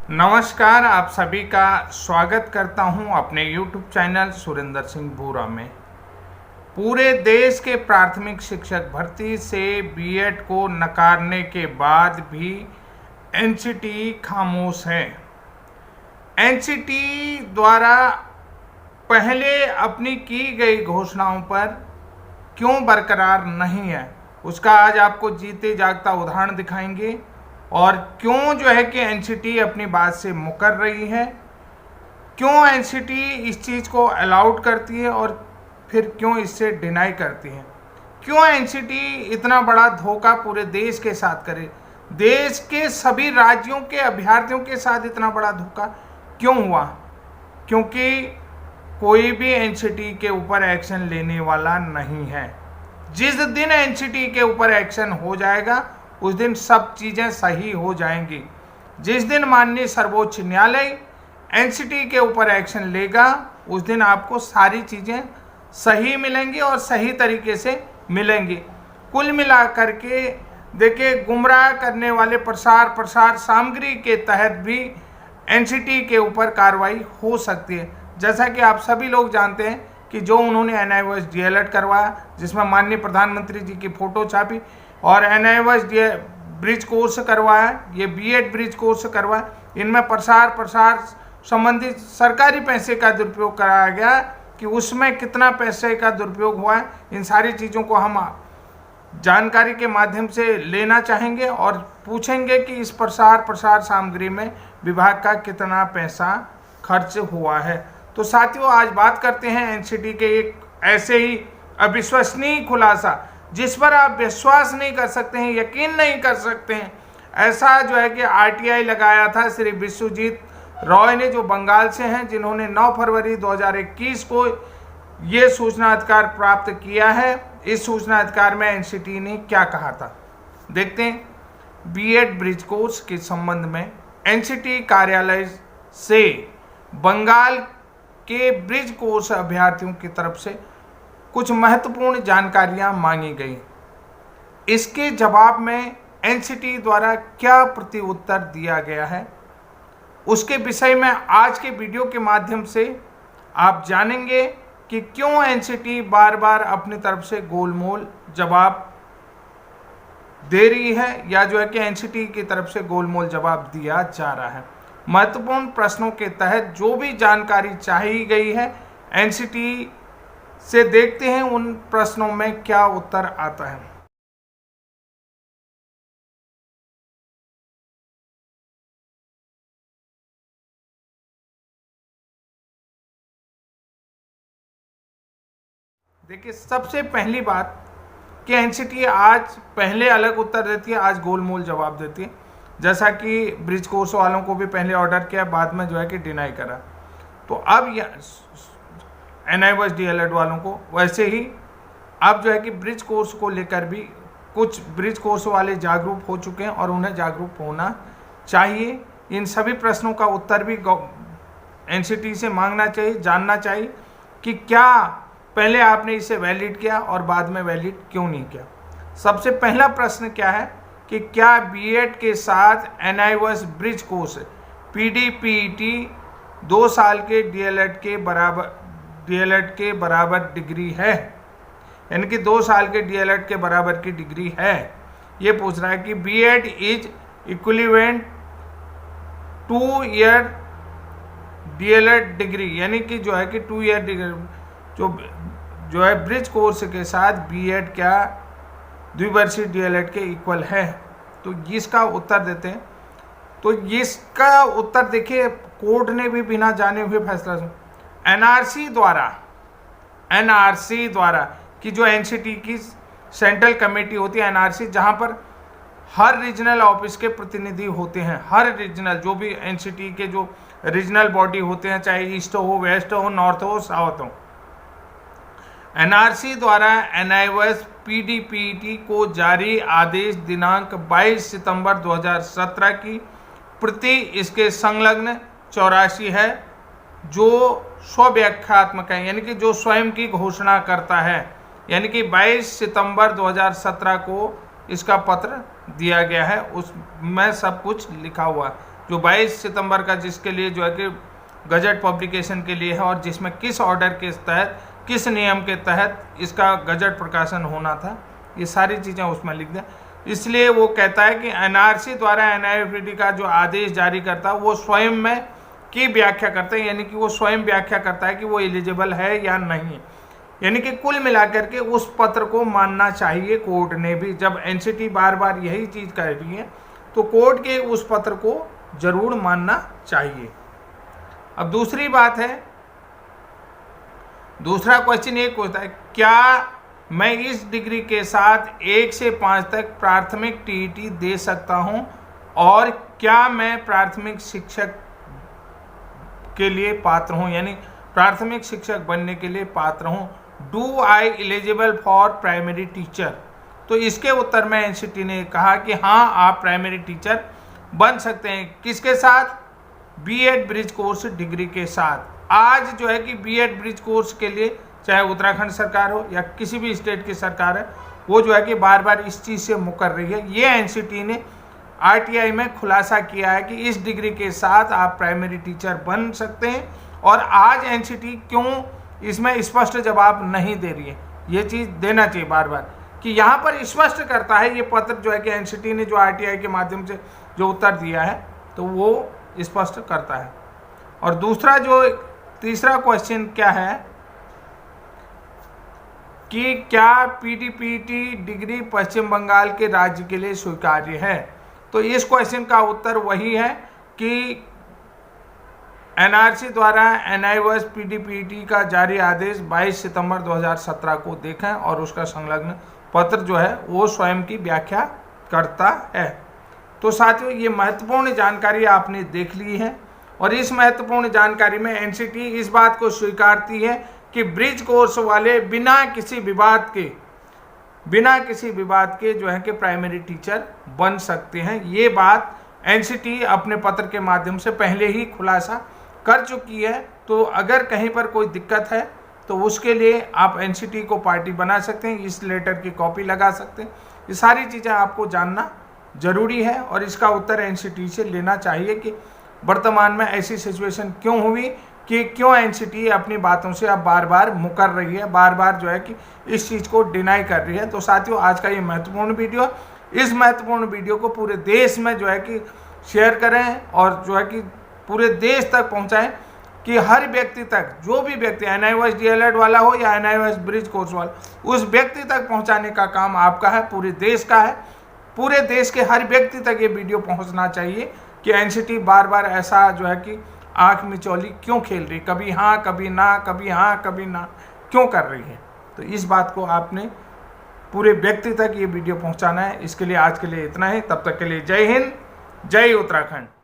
नमस्कार, आप सभी का स्वागत करता हूं अपने YouTube चैनल सुरेंद्र सिंह बोरा में। पूरे देश के प्राथमिक शिक्षक भर्ती से बीएड को नकारने के बाद भी एनसीटी खामोश है। एनसीटी द्वारा पहले अपनी की गई घोषणाओं पर क्यों बरकरार नहीं है, उसका आज आपको जीते जागता उदाहरण दिखाएंगे। और क्यों जो है कि एनसीटी अपनी बात से मुकर रही है, क्यों एनसीटी इस चीज़ को अलाउड करती है और फिर क्यों इससे डिनाई करती है, क्यों एनसीटी इतना बड़ा धोखा पूरे देश के साथ करे, देश के सभी राज्यों के अभ्यर्थियों के साथ इतना बड़ा धोखा क्यों हुआ। क्योंकि कोई भी एनसीटी के ऊपर एक्शन लेने वाला नहीं है। जिस दिन एनसीटी के ऊपर एक्शन हो जाएगा उस दिन सब चीज़ें सही हो जाएंगी। जिस दिन माननीय सर्वोच्च न्यायालय एनसीटी के ऊपर एक्शन लेगा उस दिन आपको सारी चीज़ें सही मिलेंगी और सही तरीके से मिलेंगी। कुल मिलाकर के देखिए, गुमराह करने वाले प्रसार सामग्री के तहत भी एनसीटी के ऊपर कार्रवाई हो सकती है। जैसा कि आप सभी लोग जानते हैं कि जो उन्होंने एनआईओएस डीएलएड करवाया, जिसमें माननीय प्रधानमंत्री जी की फ़ोटो छापी, और एनआईओएस ब्रिज कोर्स करवाया, ये बीएड ब्रिज कोर्स करवाया, इनमें प्रसार संबंधित सरकारी पैसे का दुरुपयोग कराया गया कि उसमें कितना पैसे का दुरुपयोग हुआ है, इन सारी चीज़ों को हम जानकारी के माध्यम से लेना चाहेंगे और पूछेंगे कि इस प्रसार सामग्री में विभाग का कितना पैसा खर्च हुआ है। तो साथियों, आज बात करते हैं एनसीटी के एक ऐसे ही अविश्वसनीय खुलासा जिस पर आप विश्वास नहीं कर सकते हैं, यकीन नहीं कर सकते हैं। ऐसा जो है कि आरटीआई लगाया था श्री विश्वजीत रॉय ने, जो बंगाल से हैं, जिन्होंने 9 फरवरी 2021 को ये सूचना अधिकार प्राप्त किया है। इस सूचना अधिकार में एनसीटी ने क्या कहा था, देखते हैं। बीएड ब्रिज कोर्स के संबंध में एनसीटी कार्यालय से बंगाल के ब्रिज कोर्स अभ्यर्थियों की तरफ से कुछ महत्वपूर्ण जानकारियां मांगी गई। इसके जवाब में एनसीटी द्वारा क्या प्रत्युत्तर दिया गया है, उसके विषय में आज के वीडियो के माध्यम से आप जानेंगे कि क्यों एनसीटी बार बार अपनी तरफ से गोलमोल जवाब दे रही है, या जो है कि एनसीटी की तरफ से गोलमोल जवाब दिया जा रहा है। महत्वपूर्ण प्रश्नों के तहत जो भी जानकारी चाहिए गई है एनसीटी से, देखते हैं उन प्रश्नों में क्या उत्तर आता है। देखिए, सबसे पहली बात कि एनसीटी आज पहले अलग उत्तर देती है, आज गोलमोल जवाब देती है। जैसा कि ब्रिज कोर्स वालों को भी पहले ऑर्डर किया, बाद में जो है कि डिनाई करा। तो अब एनआईओएस डीएलएड वालों को वैसे ही अब जो है कि ब्रिज कोर्स को लेकर भी कुछ ब्रिज कोर्स वाले जागरूक हो चुके हैं और उन्हें जागरूक होना चाहिए। इन सभी प्रश्नों का उत्तर भी एनसीटी से मांगना चाहिए, जानना चाहिए कि क्या पहले आपने इसे वैलिड किया और बाद में वैलिड क्यों नहीं किया। सबसे पहला प्रश्न क्या है कि क्या बीएड के साथ एनआईओएस ब्रिज कोर्स पीडीपीटी 2 साल के डीएलएड के बराबर डिग्री है, यानी कि 2 साल के डीएलएड के बराबर की डिग्री है। ये पूछ रहा है कि BEd is equivalent 2 year DElEd degree, यानी कि जो है कि 2 ईयर डिग्री जो है ब्रिज कोर्स के साथ बीएड क्या द्विवर्षीय डीएलएड के इक्वल है। तो इसका उत्तर देते हैं। तो इसका उत्तर देखिए, कोर्ट ने भी बिना जाने हुए फैसला एनआरसी द्वारा कि जो एनसीटी की सेंट्रल कमेटी होती है एनआरसी, जहां पर हर रीजनल ऑफिस के प्रतिनिधि होते हैं, हर रीजनल जो भी एनसीटी के जो रीजनल बॉडी होते हैं, चाहे ईस्ट हो, वेस्ट हो, नॉर्थ हो, साउथ हो, एनआरसी द्वारा एनआईओएस पीडीपीटी को जारी आदेश दिनांक 22 सितंबर 2017 की प्रति इसके संलग्न 84 है, जो स्वव्याख्यात्मक है, यानी कि जो स्वयं की घोषणा करता है। यानी कि 22 सितंबर 2017 को इसका पत्र दिया गया है, उसमें सब कुछ लिखा हुआ है। जो 22 सितंबर का जिसके लिए जो है कि गजट पब्लिकेशन के लिए है, और जिसमें किस ऑर्डर के तहत, किस नियम के तहत इसका गजट प्रकाशन होना था, ये सारी चीज़ें उसमें लिख दें। इसलिए वो कहता है कि एनआरसी द्वारा एनआईएफटी का जो आदेश जारी करता है वो स्वयं में की व्याख्या करता है, यानी कि वो स्वयं व्याख्या करता है कि वो एलिजिबल है या नहीं। यानी कि कुल मिलाकर के उस पत्र को मानना चाहिए कोर्ट ने भी। जब एनसीटी बार बार यही चीज़ कह रही है तो कोर्ट के उस पत्र को जरूर मानना चाहिए। अब दूसरी बात है, दूसरा क्वेश्चन ये होता है, क्या मैं इस डिग्री के साथ 1 से 5 तक प्राथमिक टीईटी दे सकता हूं, और क्या मैं प्राथमिक शिक्षक के लिए पात्र हूं, यानी प्राथमिक शिक्षक बनने के लिए पात्र हूं। Do I eligible for primary teacher? तो इसके उत्तर में एनसीटी ने कहा कि हाँ, आप प्राइमरी टीचर बन सकते हैं। किसके साथ? बीएड ब्रिज कोर्स डिग्री के साथ। आज जो है कि बीएड ब्रिज कोर्स के लिए चाहे उत्तराखंड सरकार हो या किसी भी स्टेट की सरकार है, वो जो है कि बार बार इस चीज़ से मुकर रही है। ये एनसीटी ने आरटीआई में खुलासा किया है कि इस डिग्री के साथ आप प्राइमरी टीचर बन सकते हैं, और आज एनसीटी क्यों इसमें स्पष्ट जवाब नहीं दे रही है? ये चीज़ देना चाहिए बार बार कि यहाँ पर स्पष्ट करता है ये पत्र जो है कि एनसीटी ने जो आरटीआई के माध्यम से जो उत्तर दिया है तो वो स्पष्ट करता है। और दूसरा जो तीसरा क्वेश्चन क्या है कि क्या पीडीपीटी डिग्री पश्चिम बंगाल के राज्य के लिए स्वीकार्य है? तो इस क्वेश्चन का उत्तर वही है कि एनआरसी द्वारा एनआईओएस पीडीपीटी का जारी आदेश 22 सितंबर 2017 को देखें, और उसका संलग्न पत्र जो है वो स्वयं की व्याख्या करता है। तो साथियों, ये महत्वपूर्ण जानकारी आपने देख ली है, और इस महत्वपूर्ण जानकारी में एनसीटी इस बात को स्वीकारती है कि ब्रिज कोर्स वाले बिना किसी विवाद के जो है कि प्राइमरी टीचर बन सकते हैं। ये बात एनसीटी अपने पत्र के माध्यम से पहले ही खुलासा कर चुकी है। तो अगर कहीं पर कोई दिक्कत है तो उसके लिए आप एनसीटी को पार्टी बना सकते हैं, इस लेटर की कॉपी लगा सकते हैं। ये सारी चीज़ें आपको जानना जरूरी है, और इसका उत्तर एनसीटी से लेना चाहिए कि वर्तमान में ऐसी सिचुएशन क्यों हुई, कि क्यों एनसीटी अपनी बातों से अब बार बार मुकर रही है, बार बार जो है कि इस चीज़ को डिनाई कर रही है। तो साथियों, आज का ये महत्वपूर्ण वीडियो, इस महत्वपूर्ण वीडियो को पूरे देश में जो है कि शेयर करें, और जो है कि पूरे देश तक पहुंचाएं कि हर व्यक्ति तक, जो भी व्यक्ति एनआईओएस डीएलएड वाला हो या एनआईओएस ब्रिज कोर्स वाला, उस व्यक्ति तक पहुंचाने का काम आपका है, पूरे देश का है। पूरे देश के हर व्यक्ति तक ये वीडियो पहुंचना चाहिए कि एनसीटी बार बार ऐसा जो है कि आंख मिचौली क्यों खेल रही, कभी हाँ कभी ना, कभी हाँ कभी ना क्यों कर रही है। तो इस बात को आपने पूरे व्यक्ति तक ये वीडियो पहुंचाना है। इसके लिए आज के लिए इतना ही। तब तक के लिए जय हिंद, जय उत्तराखंड।